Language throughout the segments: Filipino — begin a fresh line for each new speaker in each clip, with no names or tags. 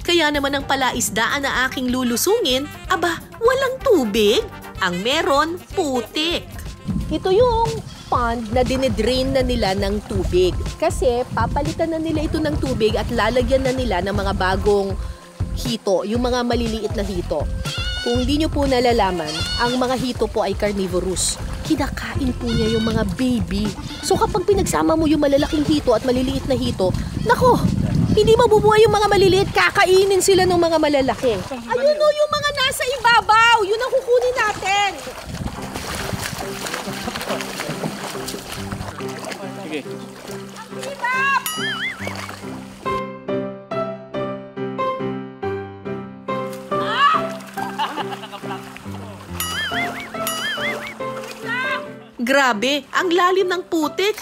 Kaya naman ang palaisdaan na aking lulusungin, aba, walang tubig. Ang meron, putik. Ito yung pond na dinidrain na nila ng tubig. Kasi papalitan na nila ito ng tubig at lalagyan na nila ng mga bagong hito, yung mga maliliit na hito. Kung hindi nyo po nalalaman, ang mga hito po ay carnivorous. Kinakain po niya yung mga baby. So kapag pinagsama mo yung malalaking hito at maliliit na hito, nako, hindi mabubuhay yung mga maliliit, kakainin sila ng mga malalaki. Ayun o, yung mga nasa ibabaw, yun ang kukunin natin.
Sige.
Hirap! Grabe, ang lalim ng putik.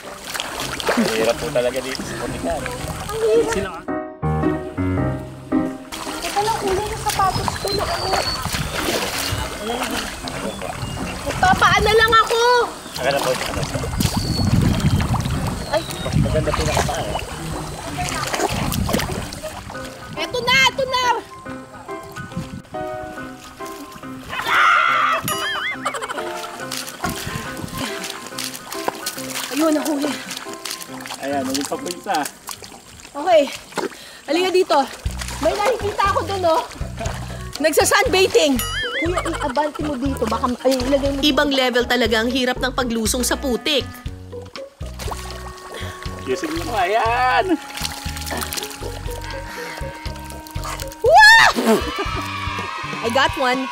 Hirap po talaga dito sa putikan.
Ang hirap. Ito lang ulo yung sapatos ko na ako. Magpapaan na lang ako.
Akala po.
Ay.
Maganda po nakapaan eh.
Ito na, ito na. Ayun, nahuli.
Ayan, naging pa po isa.
Okay. Halika dito. May nakikita ako dun, oh. Nagsa-sunbathing. Kuya, i-abante mo dito. Baka ilagay mo. Ibang level talaga ang hirap ng paglusong sa putik.
Kising mo, ayan!
Wow! I got one.